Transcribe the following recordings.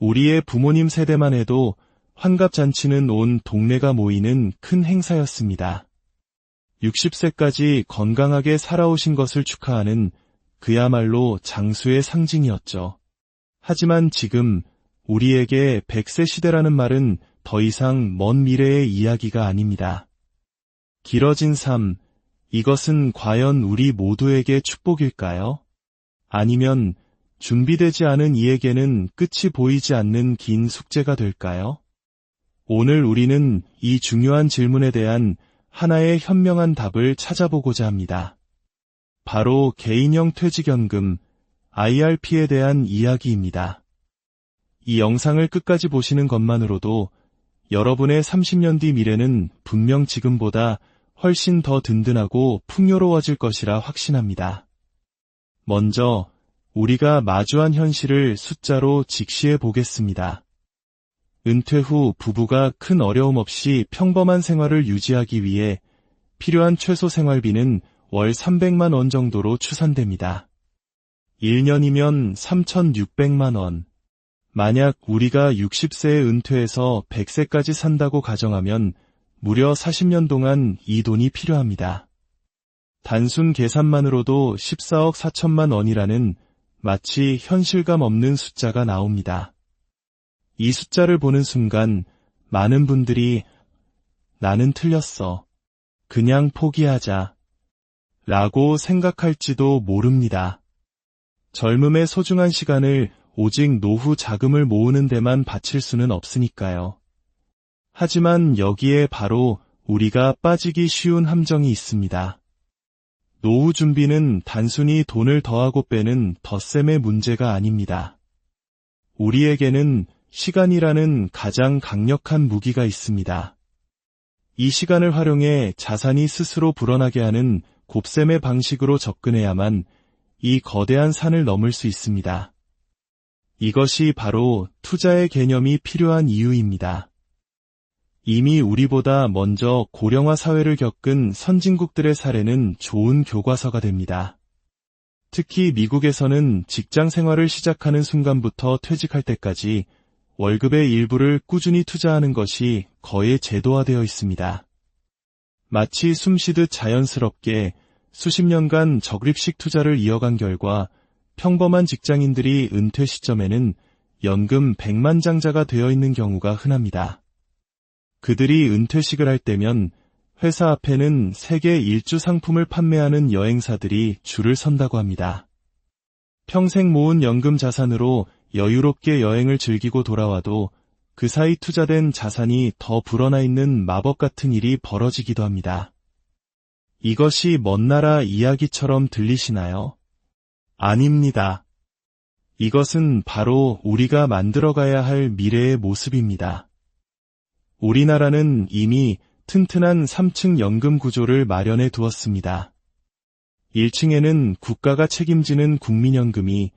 우리의 부모님 세대만 해도 환갑잔치는 온 동네가 모이는 큰 행사였습니다. 60세까지 건강하게 살아오신 것을 축하하는 그야말로 장수의 상징이었죠. 하지만 지금 우리에게 100세 시대라는 말은 더 이상 먼 미래의 이야기가 아닙니다. 길어진 삶, 이것은 과연 우리 모두에게 축복일까요? 아니면 준비되지 않은 이에게는 끝이 보이지 않는 긴 숙제가 될까요? 오늘 우리는 이 중요한 질문에 대한 하나의 현명한 답을 찾아보고자 합니다. 바로 개인형 퇴직연금, IRP에 대한 이야기입니다. 이 영상을 끝까지 보시는 것만으로도 여러분의 30년 뒤 미래는 분명 지금보다 훨씬 더 든든하고 풍요로워질 것이라 확신합니다. 먼저 우리가 마주한 현실을 숫자로 직시해 보겠습니다. 은퇴 후 부부가 큰 어려움 없이 평범한 생활을 유지하기 위해 필요한 최소 생활비는 월 300만 원 정도로 추산됩니다. 1년이면 3,600만 원. 만약 우리가 60세에 은퇴해서 100세까지 산다고 가정하면 무려 40년 동안 이 돈이 필요합니다. 단순 계산만으로도 14억 4천만 원이라는 마치 현실감 없는 숫자가 나옵니다. 이 숫자를 보는 순간 많은 분들이 나는 틀렸어. 그냥 포기하자. 라고 생각할지도 모릅니다. 젊음의 소중한 시간을 오직 노후 자금을 모으는 데만 바칠 수는 없으니까요. 하지만 여기에 바로 우리가 빠지기 쉬운 함정이 있습니다. 노후 준비는 단순히 돈을 더하고 빼는 덧셈의 문제가 아닙니다. 우리에게는 시간이라는 가장 강력한 무기가 있습니다. 이 시간을 활용해 자산이 스스로 불어나게 하는 곱셈의 방식으로 접근해야만 이 거대한 산을 넘을 수 있습니다. 이것이 바로 투자의 개념이 필요한 이유입니다. 이미 우리보다 먼저 고령화 사회를 겪은 선진국들의 사례는 좋은 교과서가 됩니다. 특히 미국에서는 직장 생활을 시작하는 순간부터 퇴직할 때까지 월급의 일부를 꾸준히 투자하는 것이 거의 제도화되어 있습니다. 마치 숨쉬듯 자연스럽게 수십 년간 적립식 투자를 이어간 결과 평범한 직장인들이 은퇴 시점에는 연금 100만장자가 되어 있는 경우가 흔합니다. 그들이 은퇴식을 할 때면 회사 앞에는 세계 일주 상품을 판매하는 여행사들이 줄을 선다고 합니다. 평생 모은 연금 자산으로 여유롭게 여행을 즐기고 돌아와도 그 사이 투자된 자산이 더 불어나 있는 마법 같은 일이 벌어지기도 합니다. 이것이 먼 나라 이야기처럼 들리시나요? 아닙니다. 이것은 바로 우리가 만들어가야 할 미래의 모습입니다. 우리나라는 이미 튼튼한 3층 연금 구조를 마련해 두었습니다. 1층에는 국가가 책임지는 국민연금이,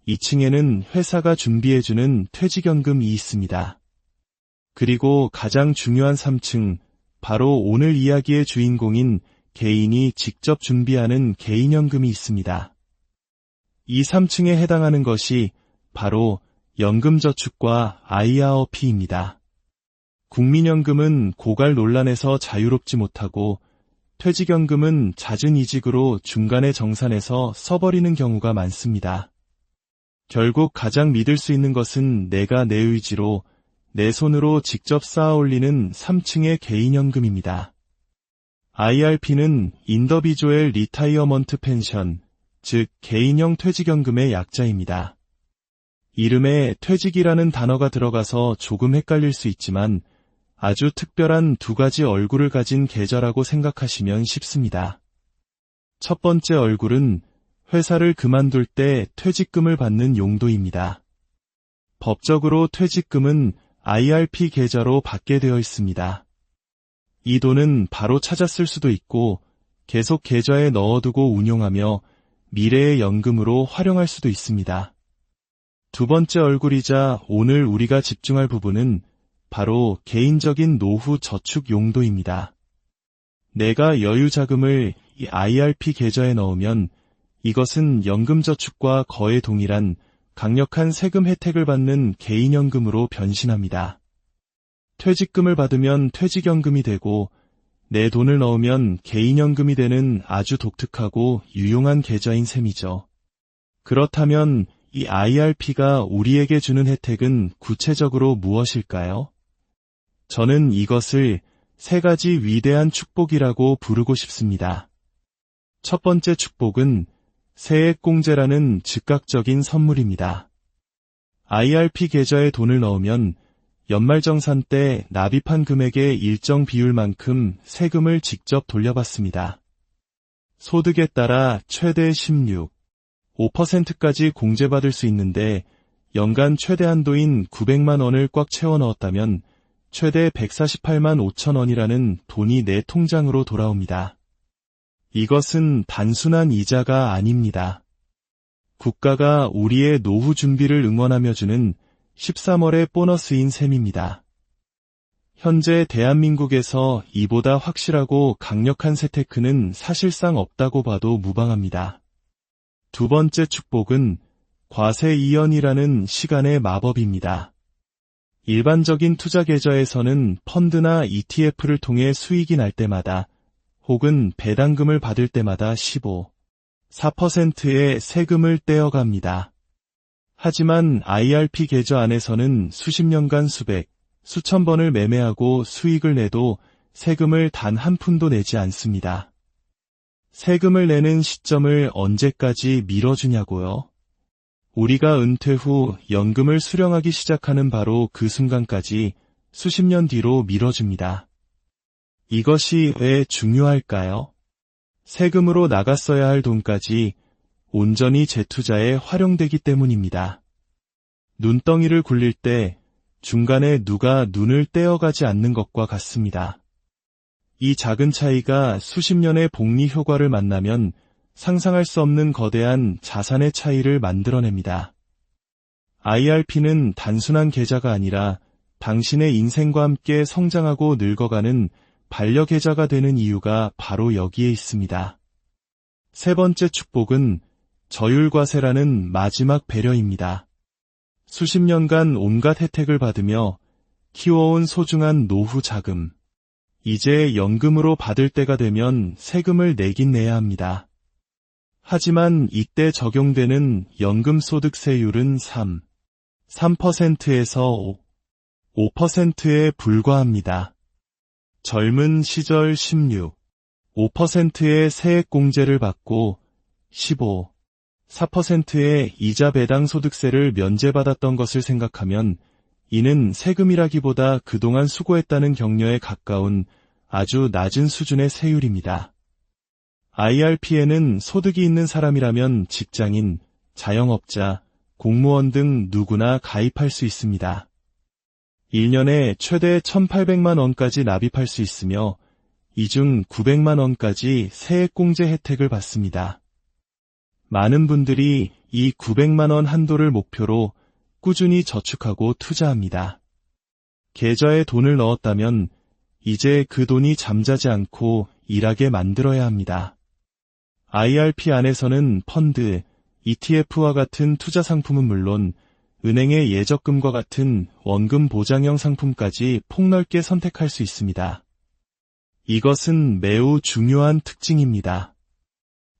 2층에는 회사가 준비해주는 퇴직연금이 있습니다. 그리고 가장 중요한 3층, 바로 오늘 이야기의 주인공인 개인이 직접 준비하는 개인연금이 있습니다. 이 3층에 해당하는 것이 바로 연금저축과 IRP입니다. 국민연금은 고갈 논란에서 자유롭지 못하고 퇴직연금은 잦은 이직으로 중간에 정산해서 써버리는 경우가 많습니다. 결국 가장 믿을 수 있는 것은 내가 내 의지로 내 손으로 직접 쌓아 올리는 3층의 개인연금입니다. IRP는 인더비주얼 리타이어먼트 펜션, 즉 개인형 퇴직연금의 약자입니다. 이름에 퇴직이라는 단어가 들어가서 조금 헷갈릴 수 있지만 아주 특별한 두 가지 얼굴을 가진 계좌라고 생각하시면 쉽습니다. 첫 번째 얼굴은 회사를 그만둘 때 퇴직금을 받는 용도입니다. 법적으로 퇴직금은 IRP 계좌로 받게 되어 있습니다. 이 돈은 바로 찾아 쓸 수도 있고 계속 계좌에 넣어두고 운용하며 미래의 연금으로 활용할 수도 있습니다. 두 번째 얼굴이자 오늘 우리가 집중할 부분은 바로 개인적인 노후 저축 용도입니다. 내가 여유 자금을 이 IRP 계좌에 넣으면 이것은 연금 저축과 거의 동일한 강력한 세금 혜택을 받는 개인연금으로 변신합니다. 퇴직금을 받으면 퇴직연금이 되고 내 돈을 넣으면 개인연금이 되는 아주 독특하고 유용한 계좌인 셈이죠. 그렇다면 이 IRP가 우리에게 주는 혜택은 구체적으로 무엇일까요? 저는 이것을 세 가지 위대한 축복이라고 부르고 싶습니다. 첫 번째 축복은 세액공제라는 즉각적인 선물입니다. IRP 계좌에 돈을 넣으면 연말정산 때 납입한 금액의 일정 비율만큼 세금을 직접 돌려받습니다. 소득에 따라 최대 5%까지 공제받을 수 있는데 연간 최대 한도인 900만 원을 꽉 채워 넣었다면 최대 148만 5천 원이라는 돈이 내 통장으로 돌아옵니다. 이것은 단순한 이자가 아닙니다. 국가가 우리의 노후 준비를 응원하며 주는 13월의 보너스인 셈입니다. 현재 대한민국에서 이보다 확실하고 강력한 세테크는 사실상 없다고 봐도 무방합니다. 두 번째 축복은 과세 이연이라는 시간의 마법입니다. 일반적인 투자 계좌에서는 펀드나 ETF를 통해 수익이 날 때마다 혹은 배당금을 받을 때마다 4%의 세금을 떼어갑니다. 하지만 IRP 계좌 안에서는 수십 년간 수천 번을 매매하고 수익을 내도 세금을 단 한 푼도 내지 않습니다. 세금을 내는 시점을 언제까지 미뤄주냐고요? 우리가 은퇴 후 연금을 수령하기 시작하는 바로 그 순간까지 수십 년 뒤로 미뤄줍니다. 이것이 왜 중요할까요? 세금으로 나갔어야 할 돈까지 온전히 재투자에 활용되기 때문입니다. 눈덩이를 굴릴 때 중간에 누가 눈을 떼어가지 않는 것과 같습니다. 이 작은 차이가 수십 년의 복리 효과를 만나면 상상할 수 없는 거대한 자산의 차이를 만들어냅니다. IRP는 단순한 계좌가 아니라 당신의 인생과 함께 성장하고 늙어가는 반려계좌가 되는 이유가 바로 여기에 있습니다. 세 번째 축복은 저율과세라는 마지막 배려입니다. 수십 년간 온갖 혜택을 받으며 키워온 소중한 노후 자금. 이제 연금으로 받을 때가 되면 세금을 내긴 내야 합니다. 하지만 이때 적용되는 연금소득세율은 3%에서 5%에 불과합니다. 젊은 시절 5%의 세액공제를 받고 4%의 이자 배당 소득세를 면제받았던 것을 생각하면 이는 세금이라기보다 그동안 수고했다는 격려에 가까운 아주 낮은 수준의 세율입니다. IRP에는 소득이 있는 사람이라면 직장인, 자영업자, 공무원 등 누구나 가입할 수 있습니다. 1년에 최대 1,800만 원까지 납입할 수 있으며 이 중 900만 원까지 세액공제 혜택을 받습니다. 많은 분들이 이 900만 원 한도를 목표로 꾸준히 저축하고 투자합니다. 계좌에 돈을 넣었다면 이제 그 돈이 잠자지 않고 일하게 만들어야 합니다. IRP 안에서는 펀드, ETF와 같은 투자 상품은 물론 은행의 예적금과 같은 원금 보장형 상품까지 폭넓게 선택할 수 있습니다. 이것은 매우 중요한 특징입니다.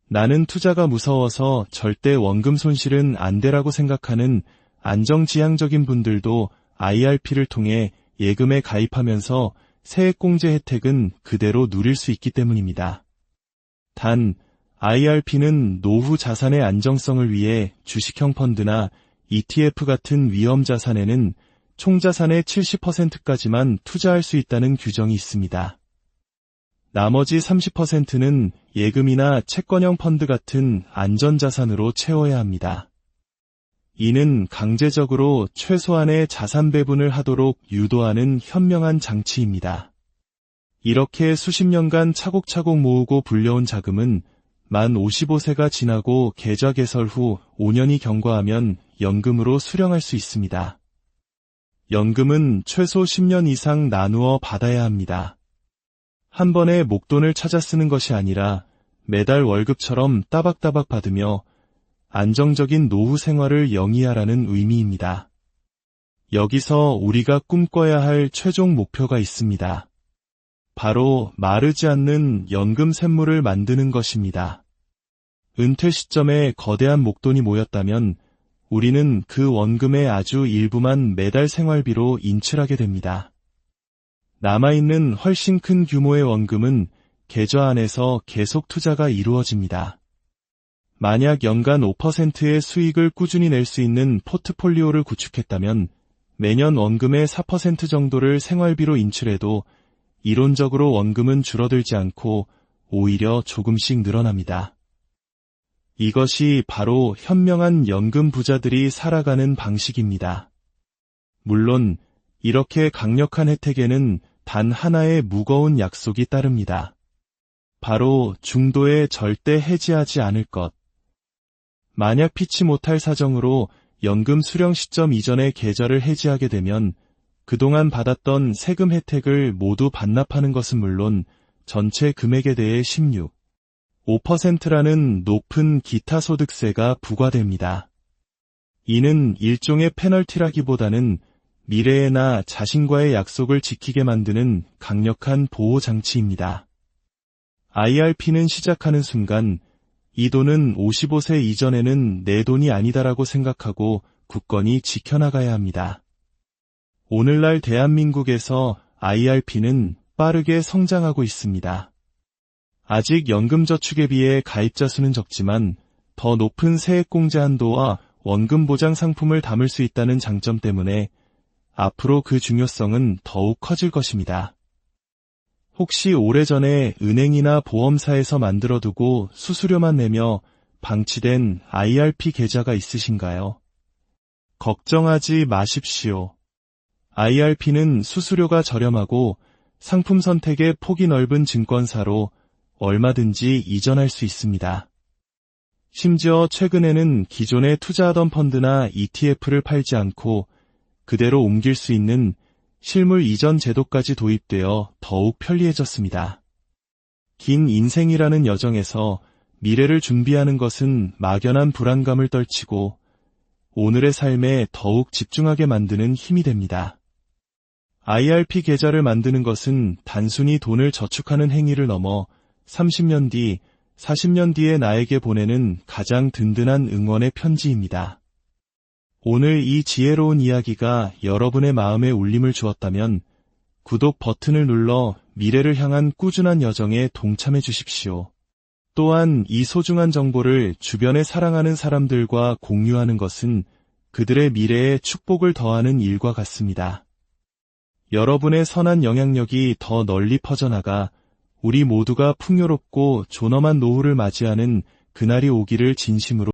나는 투자가 무서워서 절대 원금 손실은 안 되라고 생각하는 안정지향적인 분들도 IRP를 통해 예금에 가입하면서 세액공제 혜택은 그대로 누릴 수 있기 때문입니다. 단, IRP는 노후 자산의 안정성을 위해 주식형 펀드나 ETF 같은 위험 자산에는 총자산의 70%까지만 투자할 수 있다는 규정이 있습니다. 나머지 30%는 예금이나 채권형 펀드 같은 안전자산으로 채워야 합니다. 이는 강제적으로 최소한의 자산 배분을 하도록 유도하는 현명한 장치입니다. 이렇게 수십 년간 차곡차곡 모으고 불려온 자금은 만 55세가 지나고 계좌 개설 후 5년이 경과하면 연금으로 수령할 수 있습니다. 연금은 최소 10년 이상 나누어 받아야 합니다. 한 번에 목돈을 찾아 쓰는 것이 아니라 매달 월급처럼 따박따박 받으며 안정적인 노후 생활을 영위하라는 의미입니다. 여기서 우리가 꿈꿔야 할 최종 목표가 있습니다. 바로 마르지 않는 연금 샘물을 만드는 것입니다. 은퇴 시점에 거대한 목돈이 모였다면 우리는 그 원금의 아주 일부만 매달 생활비로 인출하게 됩니다. 남아있는 훨씬 큰 규모의 원금은 계좌 안에서 계속 투자가 이루어집니다. 만약 연간 5%의 수익을 꾸준히 낼 수 있는 포트폴리오를 구축했다면 매년 원금의 4% 정도를 생활비로 인출해도 이론적으로 원금은 줄어들지 않고 오히려 조금씩 늘어납니다. 이것이 바로 현명한 연금 부자들이 살아가는 방식입니다. 물론 이렇게 강력한 혜택에는 단 하나의 무거운 약속이 따릅니다. 바로 중도에 절대 해지하지 않을 것. 만약 피치 못할 사정으로 연금 수령 시점 이전에 계좌를 해지하게 되면 그동안 받았던 세금 혜택을 모두 반납하는 것은 물론 전체 금액에 대해 5%라는 높은 기타 소득세가 부과됩니다. 이는 일종의 페널티라기보다는 미래에 나 자신과의 약속을 지키게 만드는 강력한 보호장치입니다. IRP는 시작하는 순간 이 돈은 55세 이전에는 내 돈이 아니다라고 생각하고 굳건히 지켜나가야 합니다. 오늘날 대한민국에서 IRP는 빠르게 성장하고 있습니다. 아직 연금저축에 비해 가입자 수는 적지만 더 높은 세액공제 한도와 원금 보장 상품을 담을 수 있다는 장점 때문에 앞으로 그 중요성은 더욱 커질 것입니다. 혹시 오래전에 은행이나 보험사에서 만들어두고 수수료만 내며 방치된 IRP 계좌가 있으신가요? 걱정하지 마십시오. IRP는 수수료가 저렴하고 상품 선택의 폭이 넓은 증권사로 얼마든지 이전할 수 있습니다. 심지어 최근에는 기존에 투자하던 펀드나 ETF를 팔지 않고 그대로 옮길 수 있는 실물 이전 제도까지 도입되어 더욱 편리해졌습니다. 긴 인생이라는 여정에서 미래를 준비하는 것은 막연한 불안감을 떨치고 오늘의 삶에 더욱 집중하게 만드는 힘이 됩니다. IRP 계좌를 만드는 것은 단순히 돈을 저축하는 행위를 넘어 30년 뒤, 40년 뒤에 나에게 보내는 가장 든든한 응원의 편지입니다. 오늘 이 지혜로운 이야기가 여러분의 마음에 울림을 주었다면 구독 버튼을 눌러 미래를 향한 꾸준한 여정에 동참해 주십시오. 또한 이 소중한 정보를 주변에 사랑하는 사람들과 공유하는 것은 그들의 미래에 축복을 더하는 일과 같습니다. 여러분의 선한 영향력이 더 널리 퍼져나가 우리 모두가 풍요롭고 존엄한 노후를 맞이하는 그날이 오기를 진심으로